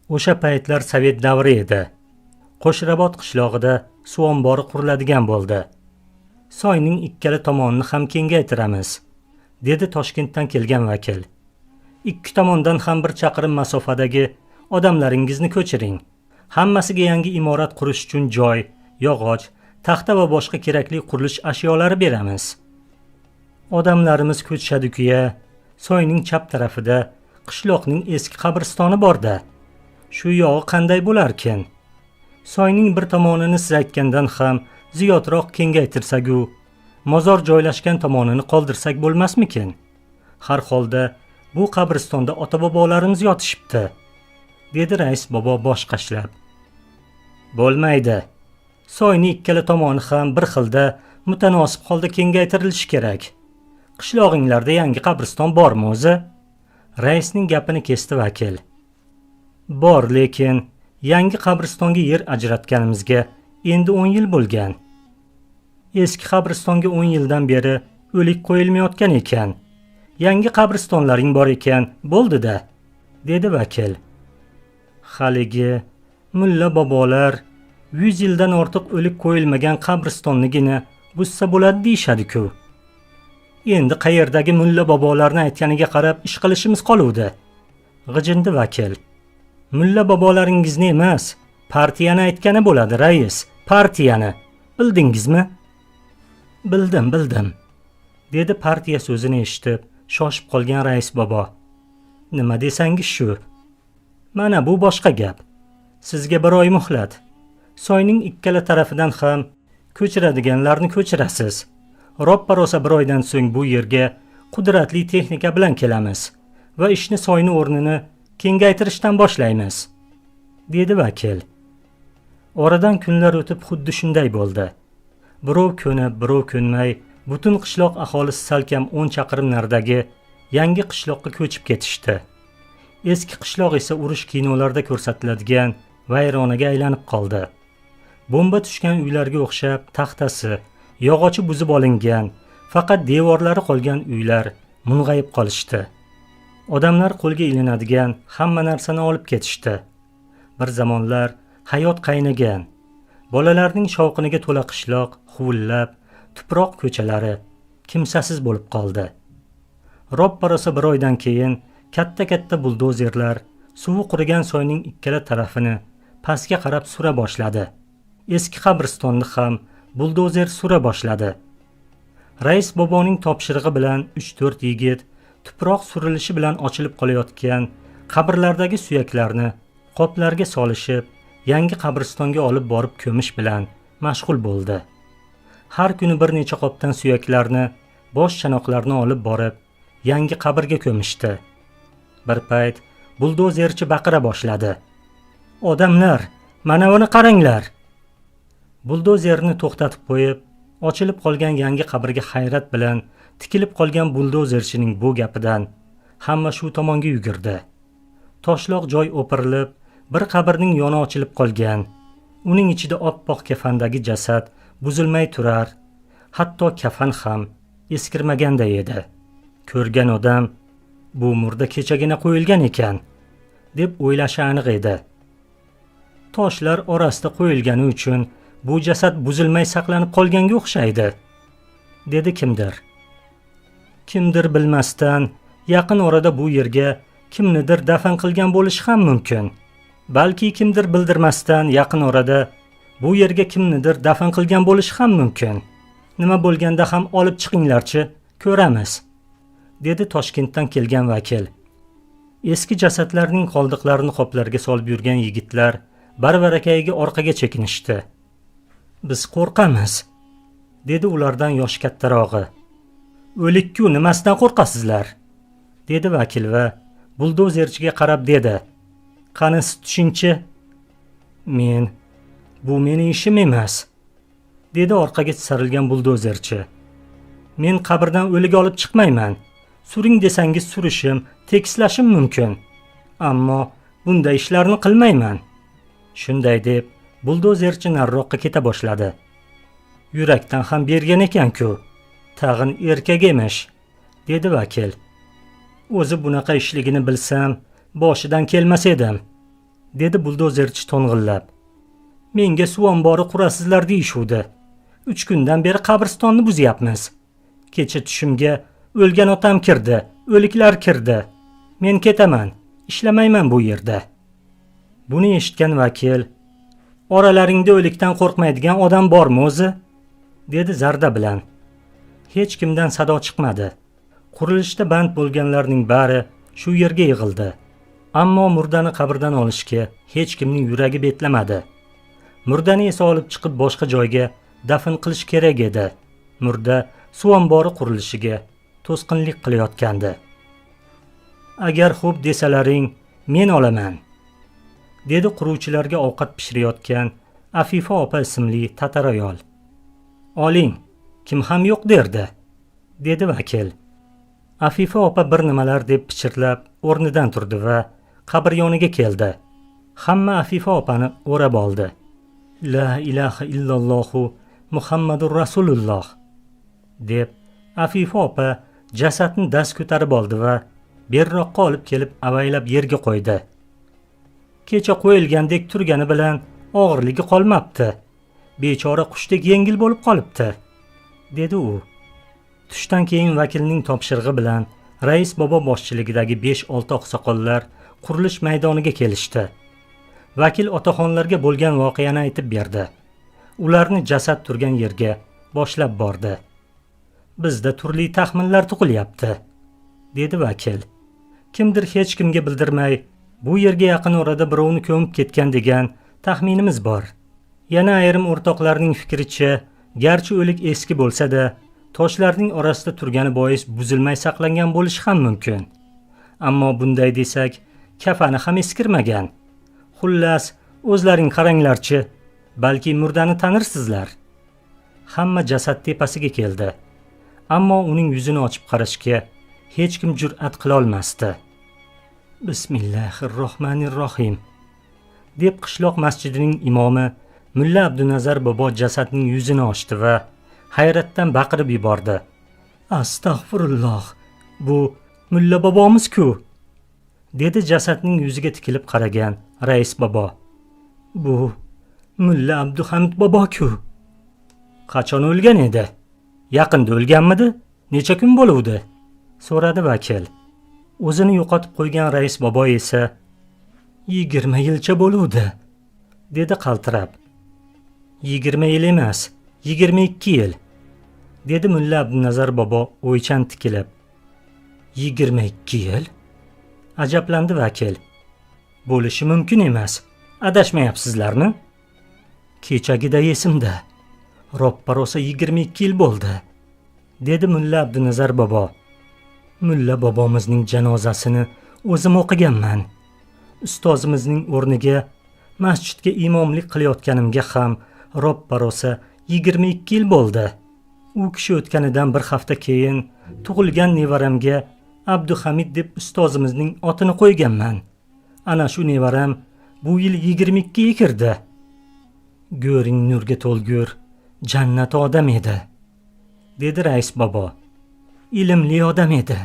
O'sha paytlar Sovet davri edi. Qo'shrabot qishlog'ida suv ombori quriladigan bo'ldi. Soyning ikkala tomonini ham kengaytiramiz, dedi Toshkentdan kelgan vakil. Ikki tomondan ham 1 chaqirim masofadagi odamlaringizni ko'chiring. Hammasiga yangi imorat qurish uchun joy, yog'och, taxta va boshqa kerakli qurilish ashyolari beramiz. Odamlarimiz ko'chishadi-ku-ya. Soyning chap tarafida qishloqning eski qabristoni bor-da. Shu yog'i qanday bo'larkin? Soyning bir tomonini siz aytgandan ham ziyodroq kengaytirsak-u, mozor joylashgan tomonini qoldirsak bo'lmasmikin? Har holda bu qabristonda ota-bobolarimiz yotishibdi, dedi rais bobo bosh qashlab. Bo'lmaydi. Soyning ikkala tomoni ham bir xilda mutanosib holda kengaytirilishi kerak. Qishlog'inglarda yangi qabriston bormi o'zi? Raisning gapini kesdi vakil. Bor, lekin yangi qabristonga yer ajratganimizga endi 10 yil bo'lgan. Eski qabristonga 10 yildan beri o'lik qo'yilmayotgan ekan. Yangi qabristonlaring bor ekan, bo'ldi-da, dedi vakil. Haligi mulla bobolar 100 yildan ortiq o'lik qo'yilmagan qabristonnigina buzsa bo'ladi deyshadi-ku. Endi qayerdagi mulla bobolarni aytganiga qarab ish qilishimiz qoluvdi, g'ijindi vakil. Mulla bobolaringizni emas, partiyani aytgani bo'ladi, rais, partiyani. Bildingizmi? Bildim, dedi partiya so'zini eshitib shoshib qolgan rais bobo. Nima desangiz shu? Mana bu boshqa gap. Sizga 1 oy muhlat. Soyning ikkala tarafidan ham ko'chiradiganlarni ko'chirasiz. Roppa-rosa 1 oydan so'ng bu yerga qudratli texnika bilan kelamiz va ishni soyning o'rnini kengaytirishdan boshlaymiz, dedi vakil. Oradan kunlar o'tib xuddi shunday bo'ldi. Birov ko'nib, birov ko'nmay, butun qishloq aholisi salkam 10 chaqirim naridagi yangi qishloqqa ko'chib ketishdi. Eski qishloq esa urush kinolarida ko'rsatiladigan vayronaga aylanib qoldi. Bomba tushgan uylarga o'xshab taxtasi, yog'ochi buzib olingan, faqat devorlari qolgan uylar mung'ayib qolishdi. Odamlar qo'lga ilinadigan hamma narsani olib ketishdi. Bir zamonlar hayot qaynagan, bolalarning shovqiniga to'la qishloq huvillab, tuproq ko'chalari kimsasiz bo'lib qoldi. Roppa-rosa 1 oydan keyin katta buldozerlar suvi qurigan soyning ikkala tarafini pastga qarab sura boshladi. Eski qabristonni ham buldozer sura boshladi. Rais boboning topshirig'i bilan 3-4 yigit tuproq surilishi bilan ochilib qolayotgan qabrlardagi suyaklarni qoplarga solishib, yangi qabristonga olib borib ko'mish bilan mashg'ul bo'ldi. Har kuni bir necha qopdan suyaklarni, bosh chanoqlarni olib borib, yangi qabrga ko'mishdi. Bir payt buldozerchi baqira boshladi. Odamlar, mana buni qaranglar. Buldozerni to'xtatib qo'yib, ochilib qolgan yangi qabrga hayrat bilan tikilib qolgan buldozerchining bu gapidan hamma shu tomonga yugurdi. Toshloq joy o'pirilib, bir qabrning yoni ochilib qolgan. Uning ichida oppoq kafandagi jasad buzilmay turar, hatto kafan ham eskirmaganda edi. Ko'rgan odam bu murda kechagina qo'yilgan ekan, deb o'ylashi aniq edi. Toshlar orasida qo'yilgani uchun bu jasad buzilmay saqlanib qolganga o'xshaydi, dedi kimdir. Kimdir bilmasdan yaqin orada bu yerga kimnidir dafn qilgan bo'lishi ham mumkin. Balki kimdir bildirmasdan yaqin orada bu yerga kimnidir dafn qilgan bo'lishi ham mumkin. Nima bo'lganda ham olib chiqinglarchi, ko'ramiz, dedi Toshkentdan kelgan vakil. Eski jasadlarning qoldiqlarini qoplarga solib yurgan yigitlar barvarakayiga orqaga chekinishdi. Biz qo'rqamiz, dedi ulardan yosh kattarog'i. O'likku nimasidan qo'rqasizlar, dedi vakil va buldozerchiga qarab dedi. Qani tushunchi? Bu mening ishim emas, dedi orqaga tisarilgan buldozerchi. Men qabrdan o'lik olib chiqmayman. Suring desangiz surishim, tekislashim mumkin. Ammo bunday ishlarni qilmayman. Shunday deb buldozerchi nariroqqa keta boshladi. Yurakdan ham bergan ekan-ku. Tag'in erkak emish, dedi vakil. O'zi bunaqa ishligini bilsam, boshidan kelmas edim. dedi buldozerchi to'ng'illab. Menga suv ombori qurasizlar deyishuvdi. 3 kundan beri qabristonni buzyapmiz. Kecha tushimga o'lgan otam kirdi, o'liklar kirdi. Men ketaman, ishlamayman bu yerda. Buni eshitgan vakil, oralaringda o'likdan qo'rqmaydigan odam bormi o'zi? dedi zarda bilan. Hech kimdan sado chiqmadi. Qurilishda band bo'lganlarning bari shu yerga yig'ildi. Ammo murdani qabrdan olishga hech kimning yuragi betlamadi. Murdani esa olib chiqib boshqa joyga dafn qilish kerak edi. Murda suv ombori qurilishiga to'sqinlik qilayotgandi. Agar xo'p desalaring, men olaman, dedi quruvchilarga ovqat pishirayotgan Afifa opa ismli tatar ayol. Oling, kim ham yo'q derdi, dedi vakil. Afifa opa bir nimalar deb pichirlab o'rnidan turdi va qabr yoniga keldi. Hamma Afifa opani o'rab oldi. La ilaha illallohu Muhammadur Rasululloh deb Afifa opa jasadni dast ko'tarib oldi va berroqqa olib kelib avaylab yerga qo'ydi. Kecha qo'yilgandek turgani bilan og'irligi qolmabdi. Bechora qushdek yengil bo'lib qolibdi, dedi u. Tushdan keyin vakilning topshirig'i bilan rais bobo boshchiligidagi 5-6 oqsoqollar qurilish maydoniga kelishdi. Vakil otaxonlarga bo'lgan voqeani aytib berdi. Ularni jasad turgan yerga boshlab bordi. Bizda turli taxminlar tug'ilyapti, dedi vakil. Kimdir hech kimga bildirmay, bu yerga yaqin orada birovni ko'mib ketgan degan taxminimiz bor. Yana ayrim o'rtoqlarning fikricha, garchi o'lik eski bo'lsa-da, toshlarning orasida turgani bois buzilmay saqlangan bo'lishi ham mumkin. Ammo bunday desak, kafani ham eskirmagan. Xullas, o'zlaring qaranglarchi, balki murdani tanirsizlar. Hamma jasad tepasiga keldi. Ammo uning yuzini ochib qarashga hech kim jur'at qila olmasdi. Bismillahirrohmanirrohim deb qishloq masjidining imomi Mulla Abdunazar bobo jasadning yuzini ochdi va hayratdan baqirib yubordi. Astag'firulloh, bu Mulla bobomiz-ku, dedi jasadning yuziga tikilib qaragan rais bobo. Bu Mulla Abduhamid bobo-ku. Qachon o'lgan edi? Yaqinda o'lganmidi? Necha kun bo'luvdi? so'radi vakil. O'zini yo'qotib qo'ygan rais bobo esa 20 yilcha bo'luvdi, dedi qaltirab. 20 yil emas, 22 yil, dedi Mulla Abdunazar bobo o'ychan tikilib. 22 yil? Ajablandi vakil. Bo'lishi mumkin emas. Adashmayapsizlarmi? Kechagida esimda. Roppa-rosa 22 yil bo'ldi, dedi Mulla Abdunazar bobo. Mulla bobomizning janozasini o'zim o'qiganman. Ustozimizning o'rniga masjidga imomlik qilayotganimga ham roppa-rosa 22 yil bo'ldi. U kishi o'tganidan bir hafta keyin tug'ilgan nevaramga Abduhamid deb ustozimizning otini qo'yganman. Ana shu nevaram bu yil 22 ga kirdi. Go'ring nurga to'lgur, jannat odam edi, dedi rais bobo. Ilmli odam edi.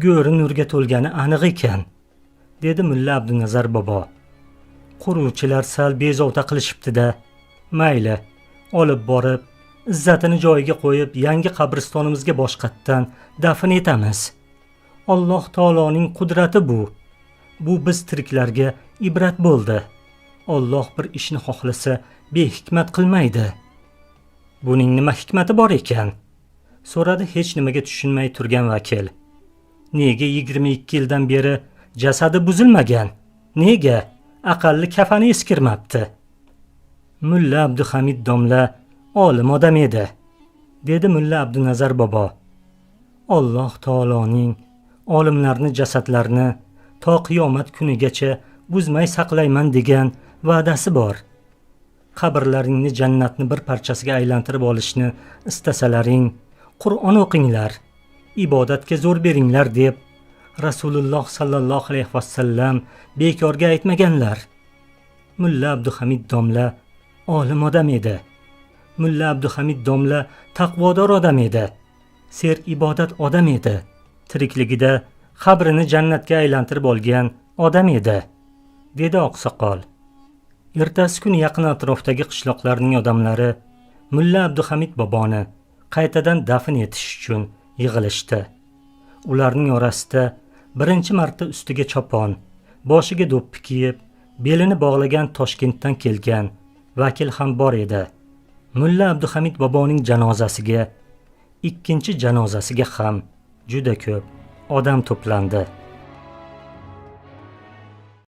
Go'ri nurga to'lgani aniq ekan, dedi Mulla Abdunazar bobo. Quruvchilar sal bezovta qilishibdi-da. Mayli, olib borib, izzatini joyiga qo'yib, yangi qabristonimizga boshqatdan dafn etamiz. Alloh taoloning qudrati bu. Bu biz tiriklarga ibrat bo'ldi. Alloh bir ishni xohlasa, behikmat qilmaydi. Buning nima hikmati bor ekan? so'radi hech nimaga tushunmay turgan vakil. Nega 22 yildan beri jasadi buzilmagan? Nega aqalli kafani eskirmabdi? Mulla Abduhamid domla olim odam edi, dedi Mulla Abdunazar bobo. Alloh taoloning olimlarni jasadlarini to qiyomat kunigacha buzmay saqlayman degan va'dasi bor. Qabrlaringni jannatni bir parchasiga aylantirib olishni istasalaring, Qur'on o'qinglar, ibodatga zo'r beringlar deb Rasululloh sallallohu alayhi vasallam bekorga aytmaganlar. Mulla Abduhamid domla olim odam edi. Mulla Abduhamid domla taqvodor odam edi. Ser ibodat odam edi. Tirikligida qabrini jannatga aylantirib olgan odam edi, dedi oqsoqol. Ertasi kuni yaqin atrofdagi qishloqlarning odamlari Mulla Abduhamid boboni qaytadan dafn etish uchun yig'ilishdi. Ularning orasida birinchi marta ustiga chopon, boshiga do'ppi kiyib, belini bog'lagan Toshkentdan kelgan vakil ham bor edi. Mulla Abduhamid boboning janozasiga, ikkinchi janozasiga ham juda ko'p odam to'plandi.